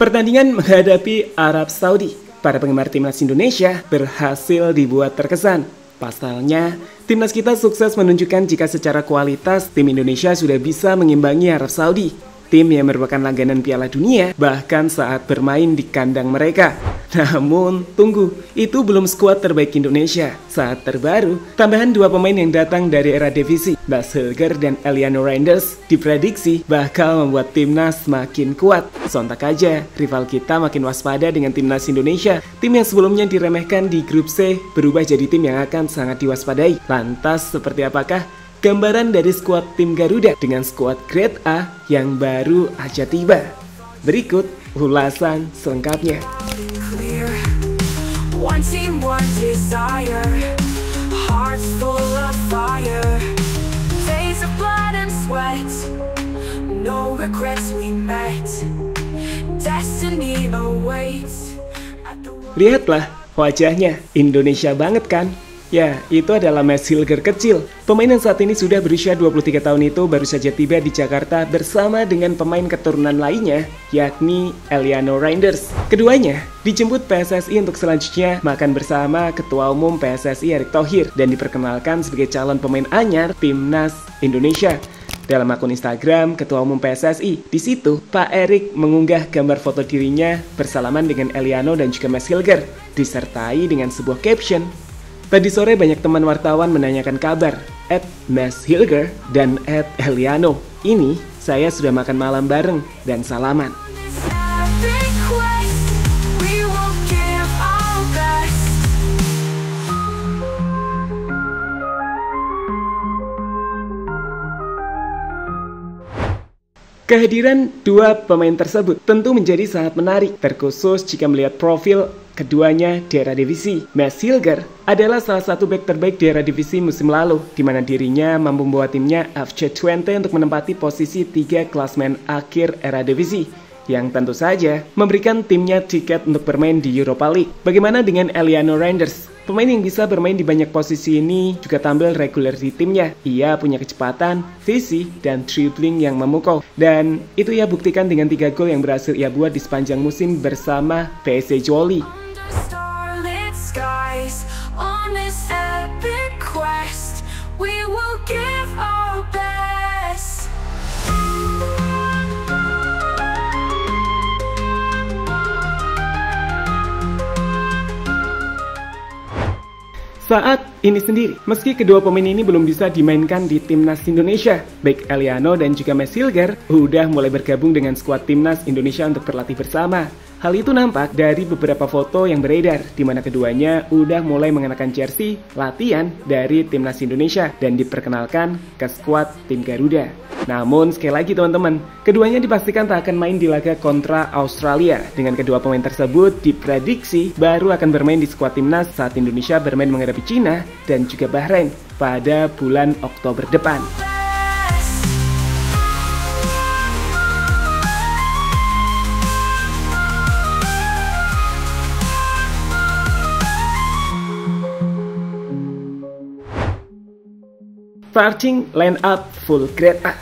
Pertandingan menghadapi Arab Saudi, para penggemar timnas Indonesia berhasil dibuat terkesan. Pasalnya, timnas kita sukses menunjukkan jika secara kualitas tim Indonesia sudah bisa mengimbangi Arab Saudi, tim yang merupakan langganan Piala Dunia bahkan saat bermain di kandang mereka. Namun, tunggu, itu belum skuad terbaik Indonesia. Saat terbaru, tambahan dua pemain yang datang dari Eredivisie, Bas Hilger dan Eliano Reinders, diprediksi bakal membuat timnas makin kuat. Sontak aja, rival kita makin waspada dengan timnas Indonesia. Tim yang sebelumnya diremehkan di grup C berubah jadi tim yang akan sangat diwaspadai. Lantas, seperti apakah gambaran dari skuad tim Garuda dengan skuad Grade A yang baru aja tiba? Berikut ulasan selengkapnya. One team, one desire, hearts full of fire, days of blood and sweat, no regrets we met, destiny awaits. Lihatlah wajahnya, Indonesia banget kan? Ya, itu adalah Bas Hilger kecil. Pemain yang saat ini sudah berusia 23 tahun itu baru saja tiba di Jakarta bersama dengan pemain keturunan lainnya, yakni Eliano Reinders. Keduanya dijemput PSSI untuk selanjutnya makan bersama Ketua Umum PSSI Erick Thohir dan diperkenalkan sebagai calon pemain anyar Timnas Indonesia. Dalam akun Instagram Ketua Umum PSSI, di situ Pak Erick mengunggah gambar foto dirinya bersalaman dengan Eliano dan juga Bas Hilger, disertai dengan sebuah caption. Tadi sore banyak teman wartawan menanyakan kabar @Bas Hilger dan @Eliano. Ini saya sudah makan malam bareng dan salaman. Kehadiran dua pemain tersebut tentu menjadi sangat menarik, terkhusus jika melihat profil keduanya di Eredivisie. Bas Hilger adalah salah satu bek terbaik di Eredivisie musim lalu, di mana dirinya mampu membawa timnya FC20 untuk menempati posisi 3 klasmen akhir Eredivisie, yang tentu saja memberikan timnya tiket untuk bermain di Europa League. Bagaimana dengan Eliano Reinders? Pemain yang bisa bermain di banyak posisi ini juga tampil reguler di timnya. Ia punya kecepatan, visi, dan dribbling yang memukau. Dan itu ia buktikan dengan 3 gol yang berhasil ia buat di sepanjang musim bersama PSC Zwolle. Saat ini sendiri, meski kedua pemain ini belum bisa dimainkan di timnas Indonesia, baik Eliano dan juga Bas Hilger udah mulai bergabung dengan skuad timnas Indonesia untuk berlatih bersama. Hal itu nampak dari beberapa foto yang beredar, di mana keduanya udah mulai mengenakan jersey latihan dari timnas Indonesia dan diperkenalkan ke skuad tim Garuda. Namun sekali lagi teman-teman, keduanya dipastikan tak akan main di laga kontra Australia. Dengan kedua pemain tersebut diprediksi baru akan bermain di skuad timnas saat Indonesia bermain menghadapi Cina dan juga Bahrain pada bulan Oktober depan. Starting line up full grade A.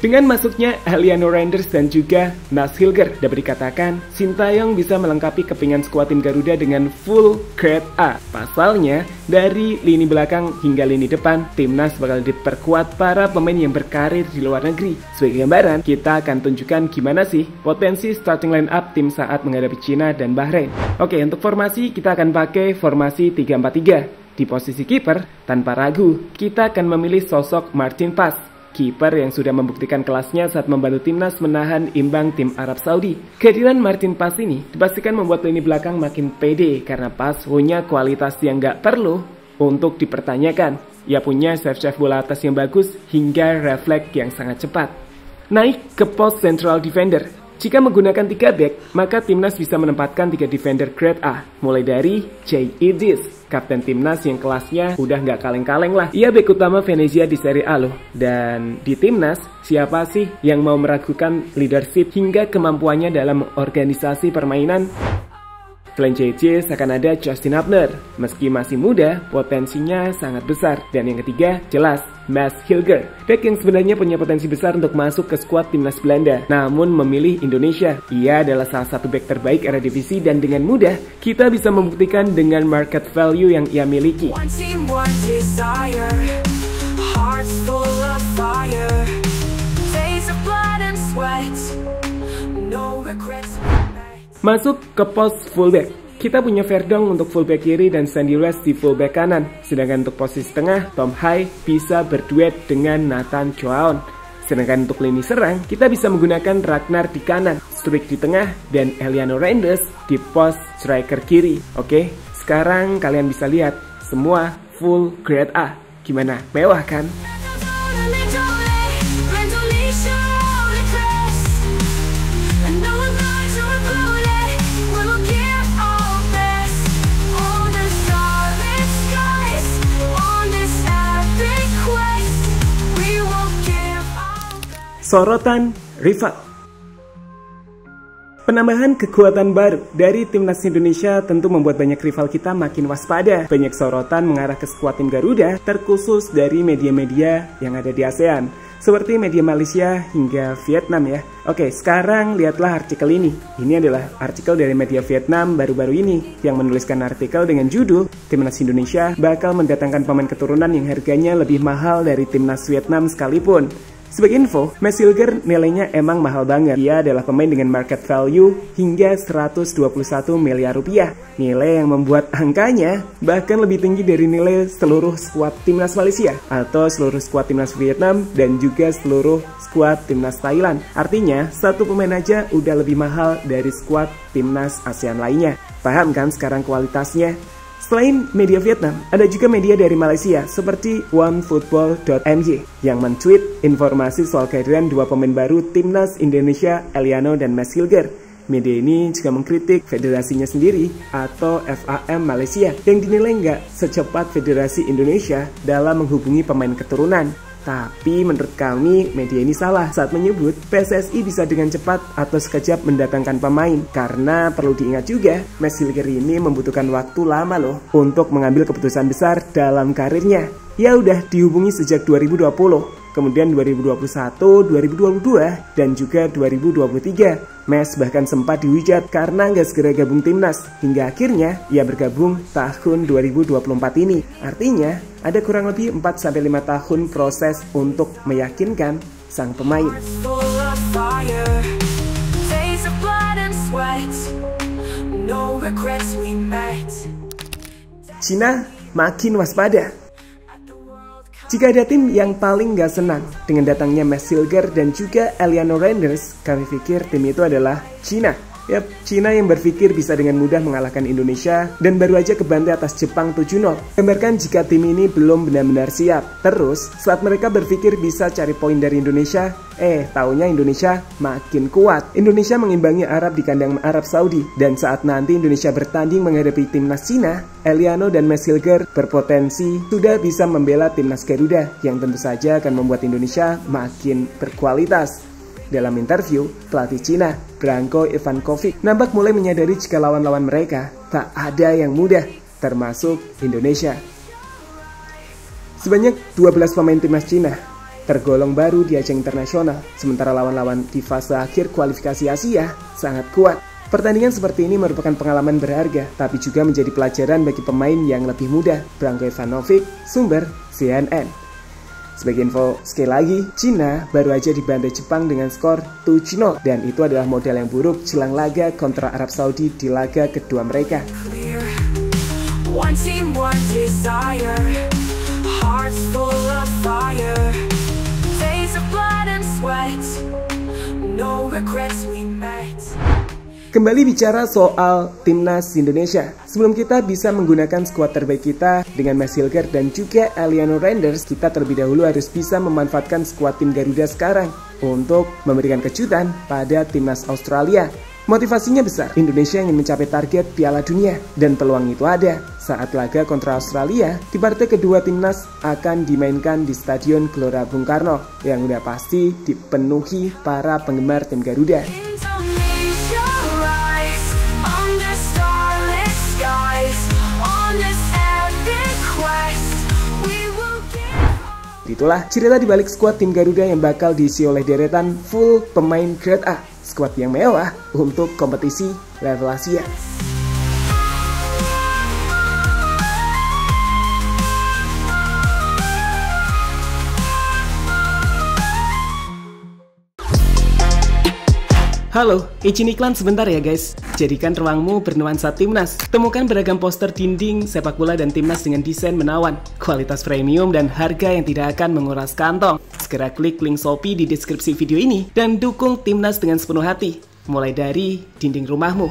Dengan masuknya Eliano Reinders dan juga Bas Hilger, dapat dikatakan Sintayong bisa melengkapi kepingan skuad tim Garuda dengan full grade A. Pasalnya, dari lini belakang hingga lini depan, timnas bakal diperkuat para pemain yang berkarir di luar negeri. Sebagai gambaran, kita akan tunjukkan gimana sih potensi starting line up tim saat menghadapi Cina dan Bahrain. Oke, untuk formasi kita akan pakai formasi 3-4-3. Di posisi kiper, tanpa ragu, kita akan memilih sosok Martin Paes, kiper yang sudah membuktikan kelasnya saat membantu timnas menahan imbang tim Arab Saudi. Kehadiran Martin Paes ini dipastikan membuat lini belakang makin pede karena Paes punya kualitas yang gak perlu untuk dipertanyakan. Ia punya save bola atas yang bagus hingga refleks yang sangat cepat. Naik ke pos central defender. Jika menggunakan 3 back, maka timnas bisa menempatkan 3 defender grade A, mulai dari Jay Idris, kapten timnas yang kelasnya udah nggak kaleng-kaleng lah. Ia bek utama Venezia di Serie A loh. Dan di timnas, siapa sih yang mau meragukan leadership hingga kemampuannya dalam organisasi permainan? Selain JJ, akan ada Justin Hubner. Meski masih muda, potensinya sangat besar. Dan yang ketiga, jelas, Mads Hilger. Bek yang sebenarnya punya potensi besar untuk masuk ke skuad timnas Belanda, namun memilih Indonesia. Ia adalah salah satu bek terbaik Eredivisie dan dengan mudah, kita bisa membuktikan dengan market value yang ia miliki. One team, one desire, hearts full of fire, days of blood and sweat, no regrets. Masuk ke pos fullback. Kita punya Verdonk untuk fullback kiri dan Sandy West di fullback kanan. Sedangkan untuk posisi tengah, Tom Hai bisa berduet dengan Nathan Choaon. Sedangkan untuk lini serang, kita bisa menggunakan Ragnar di kanan, Struijk di tengah, dan Eliano Reinders di pos striker kiri. Oke, sekarang kalian bisa lihat semua full grade A. Gimana? Mewah kan? Sorotan rival. Penambahan kekuatan baru dari timnas Indonesia tentu membuat banyak rival kita makin waspada. Banyak sorotan mengarah ke skuad tim Garuda, terkhusus dari media-media yang ada di ASEAN, seperti media Malaysia hingga Vietnam ya. Oke, sekarang lihatlah artikel ini. Ini adalah artikel dari media Vietnam baru-baru ini yang menuliskan artikel dengan judul Timnas Indonesia bakal mendatangkan pemain keturunan yang harganya lebih mahal dari timnas Vietnam sekalipun. Sebagai info, Mads Hilger nilainya emang mahal banget. Ia adalah pemain dengan market value hingga 121 miliar rupiah. Nilai yang membuat angkanya bahkan lebih tinggi dari nilai seluruh skuad timnas Malaysia atau seluruh skuad timnas Vietnam dan juga seluruh skuad timnas Thailand. Artinya, satu pemain aja udah lebih mahal dari skuad timnas ASEAN lainnya. Paham kan sekarang kualitasnya? Selain media Vietnam, ada juga media dari Malaysia seperti onefootball.my yang men-tweet informasi soal kehadiran dua pemain baru timnas Indonesia, Eliano dan Mads Hilger. Media ini juga mengkritik federasinya sendiri atau FAM Malaysia yang dinilai nggak secepat federasi Indonesia dalam menghubungi pemain keturunan. Tapi menurut kami, media ini salah saat menyebut PSSI bisa dengan cepat atau sekejap mendatangkan pemain. Karena perlu diingat juga, Mads Hilger ini membutuhkan waktu lama loh untuk mengambil keputusan besar dalam karirnya. Ya udah dihubungi sejak 2020, kemudian 2021, 2022, dan juga 2023. Mads bahkan sempat dihujat karena nggak segera gabung timnas, hingga akhirnya ia bergabung tahun 2024 ini. Artinya, ada kurang lebih 4-5 tahun proses untuk meyakinkan sang pemain. Cina makin waspada. Jika ada tim yang paling gak senang dengan datangnya Mads Hilger dan juga Eliano Reinders, kami pikir tim itu adalah Cina. Yap, Cina yang berpikir bisa dengan mudah mengalahkan Indonesia dan baru aja kebantai atas Jepang 7-0. Gambarkan jika tim ini belum benar-benar siap. Terus, saat mereka berpikir bisa cari poin dari Indonesia, taunya Indonesia makin kuat. Indonesia mengimbangi Arab di kandang Arab Saudi. Dan saat nanti Indonesia bertanding menghadapi timnas Cina, Eliano dan Mads Hilger berpotensi sudah bisa membela timnas Garuda yang tentu saja akan membuat Indonesia makin berkualitas. Dalam interview, pelatih Cina, Branko Ivankovic, nampak mulai menyadari jika lawan-lawan mereka tak ada yang mudah, termasuk Indonesia. Sebanyak 12 pemain timnas Cina tergolong baru di ajang internasional, sementara lawan-lawan di fase akhir kualifikasi Asia sangat kuat. Pertandingan seperti ini merupakan pengalaman berharga, tapi juga menjadi pelajaran bagi pemain yang lebih muda. Branko Ivanovic, sumber CNN. Sebagai info sekali lagi, Cina baru aja dibantai Jepang dengan skor 7-0 dan itu adalah modal yang buruk jelang laga kontra Arab Saudi di laga kedua mereka. One team, one desire, hearts full of fire, days of blood and sweat, no regrets we met. Kembali bicara soal timnas Indonesia. Sebelum kita bisa menggunakan skuad terbaik kita dengan Mads Hilger dan juga Eliano Reinders, kita terlebih dahulu harus bisa memanfaatkan skuad tim Garuda sekarang untuk memberikan kejutan pada timnas Australia. Motivasinya besar, Indonesia ingin mencapai target Piala Dunia dan peluang itu ada saat laga kontra Australia di partai kedua timnas akan dimainkan di Stadion Gelora Bung Karno yang udah pasti dipenuhi para penggemar tim Garuda. Itulah cerita di balik skuad tim Garuda yang bakal diisi oleh deretan full pemain grade A. Skuad yang mewah untuk kompetisi level Asia. Halo, izin iklan sebentar ya guys. Jadikan ruangmu bernuansa timnas. Temukan beragam poster dinding, sepak bola dan timnas dengan desain menawan, kualitas premium dan harga yang tidak akan menguras kantong. Segera klik link Shopee di deskripsi video ini dan dukung timnas dengan sepenuh hati. Mulai dari dinding rumahmu.